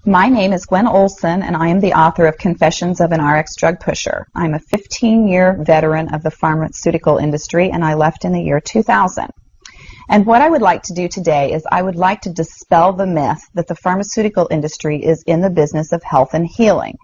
My name is Gwen Olson, and I am the author of Confessions of an RX Drug Pusher. I'm a 15-year veteran of the pharmaceutical industry, and I left in the year 2000. And what I would like to do today is I would like to dispel the myth that the pharmaceutical industry is in the business of health and healing.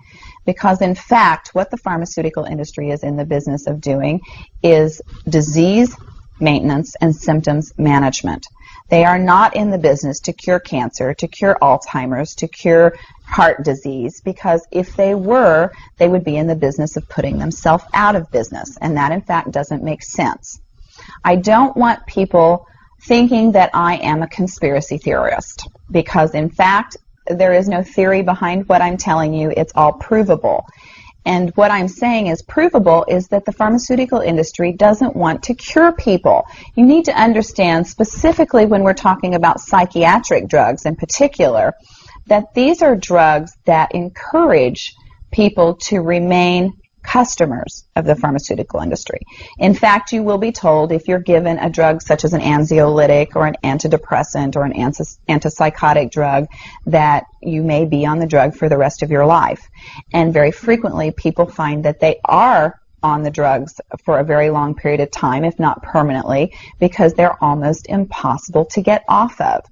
Because in fact, what the pharmaceutical industry is in the business of doing is disease maintenance and symptoms management. They are not in the business to cure cancer, to cure Alzheimer's, to cure heart disease, because if they were, they would be in the business of putting themselves out of business, and that in fact doesn't make sense. I don't want people thinking that I am a conspiracy theorist, because in fact there is no theory behind what I'm telling you. It's all provable. And what I'm saying is provable is that the pharmaceutical industry doesn't want to cure people. You need to understand, specifically when we're talking about psychiatric drugs in particular, that these are drugs that encourage people to remain customers of the pharmaceutical industry. In fact, you will be told if you're given a drug such as an anxiolytic or an antidepressant or an antipsychotic drug that you may be on the drug for the rest of your life. And very frequently people find that they are on the drugs for a very long period of time, if not permanently, because they're almost impossible to get off of.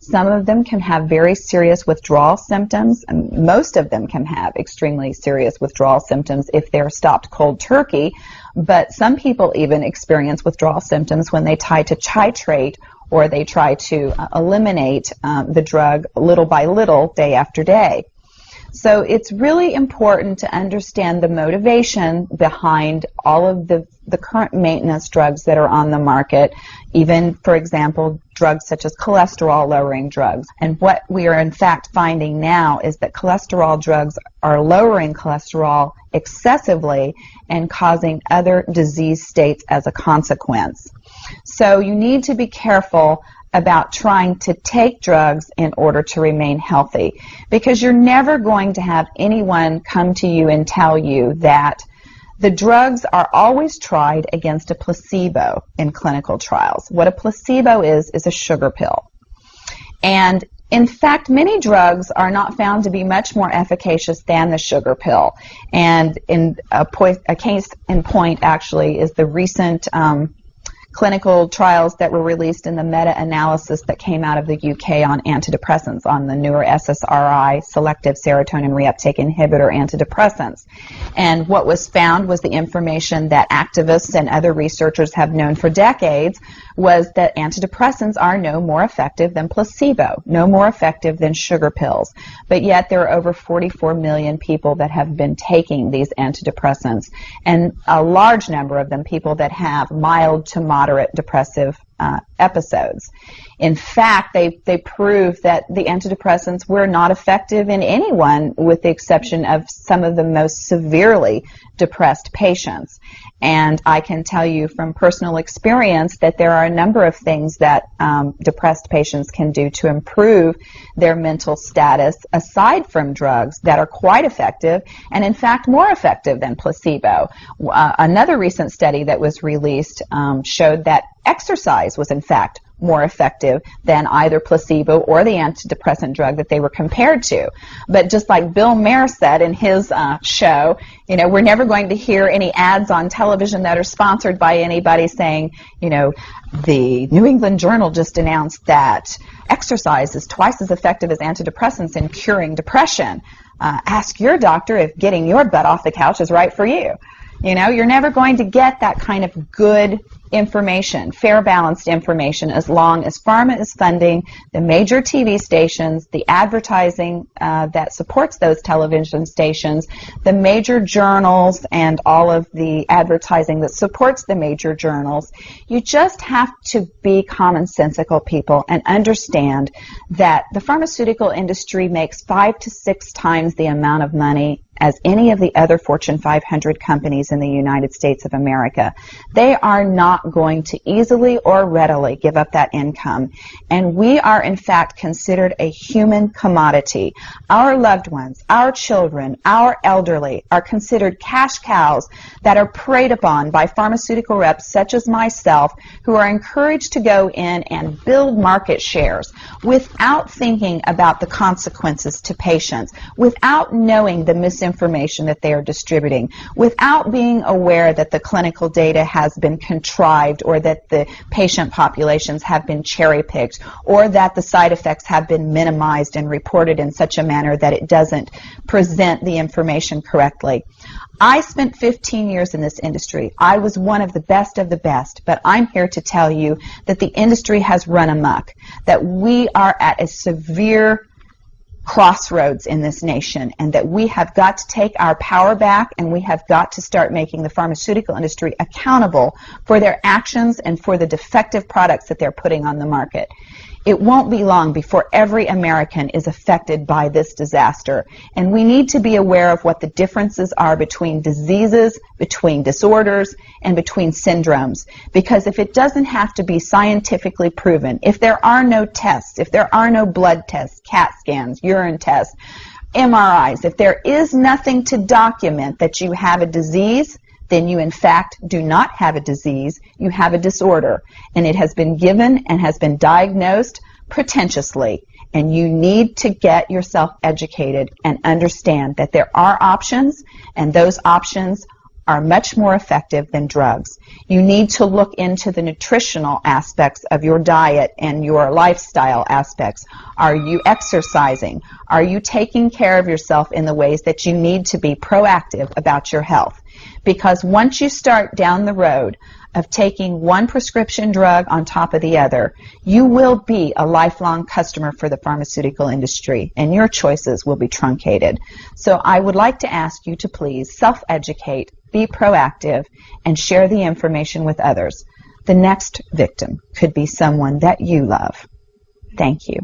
Some of them can have very serious withdrawal symptoms, and most of them can have extremely serious withdrawal symptoms if they're stopped cold turkey, but some people even experience withdrawal symptoms when they try to titrate or they try to eliminate the drug little by little, day after day. So it's really important to understand the motivation behind all of the current maintenance drugs that are on the market, even, for example, drugs such as cholesterol-lowering drugs. And what we are in fact finding now is that cholesterol drugs are lowering cholesterol excessively and causing other disease states as a consequence. So you need to be careful about trying to take drugs in order to remain healthy, because you're never going to have anyone come to you and tell you that the drugs are always tried against a placebo in clinical trials. What a placebo is a sugar pill. And in fact, many drugs are not found to be much more efficacious than the sugar pill. And in a case in point actually is the recent clinical trials that were released in the meta-analysis that came out of the UK on antidepressants, on the newer SSRI, selective serotonin reuptake inhibitor antidepressants. And what was found was the information that activists and other researchers have known for decades, was that antidepressants are no more effective than placebo, no more effective than sugar pills. But yet there are over 44 million people that have been taking these antidepressants, and a large number of them people that have mild to moderate depressive episodes. In fact, they prove that the antidepressants were not effective in anyone with the exception of some of the most severely depressed patients. And I can tell you from personal experience that there are a number of things that depressed patients can do to improve their mental status aside from drugs that are quite effective, and in fact more effective than placebo. Another recent study that was released showed that exercise was in fact more effective than either placebo or the antidepressant drug that they were compared to. But just like Bill Maher said in his show, you know, we're never going to hear any ads on television that are sponsored by anybody saying, you know, the New England Journal just announced that exercise is twice as effective as antidepressants in curing depression. Ask your doctor if getting your butt off the couch is right for you. You know, you're never going to get that kind of good information, fair, balanced information, as long as pharma is funding the major TV stations, the advertising that supports those television stations, the major journals, and all of the advertising that supports the major journals. You just have to be commonsensical people and understand that the pharmaceutical industry makes 5 to 6 times the amount of money as any of the other Fortune 500 companies in the United States of America. They are not going to easily or readily give up that income. And we are, in fact, considered a human commodity. Our loved ones, our children, our elderly are considered cash cows that are preyed upon by pharmaceutical reps such as myself, who are encouraged to go in and build market shares without thinking about the consequences to patients, without knowing the misinformation that they are distributing, without being aware that the clinical data has been contrived, or that the patient populations have been cherry-picked, or that the side effects have been minimized and reported in such a manner that it doesn't present the information correctly. I spent 15 years in this industry. I was one of the best, but I'm here to tell you that the industry has run amok, that we are at a severe crossroads in this nation, and that we have got to take our power back, and we have got to start making the pharmaceutical industry accountable for their actions and for the defective products that they're putting on the market. It won't be long before every American is affected by this disaster, and we need to be aware of what the differences are between diseases, between disorders, and between syndromes. Because if it doesn't have to be scientifically proven, if there are no tests, if there are no blood tests, CAT scans, urine tests, MRIs, if there is nothing to document that you have a disease, then you in fact do not have a disease, you have a disorder. And it has been given and has been diagnosed pretentiously. And you need to get yourself educated and understand that there are options, and those options are much more effective than drugs. You need to look into the nutritional aspects of your diet and your lifestyle aspects. Are you exercising? Are you taking care of yourself in the ways that you need to be proactive about your health? Because once you start down the road of taking one prescription drug on top of the other, you will be a lifelong customer for the pharmaceutical industry, and your choices will be truncated. So I would like to ask you to please self-educate, be proactive, and share the information with others. The next victim could be someone that you love. Thank you.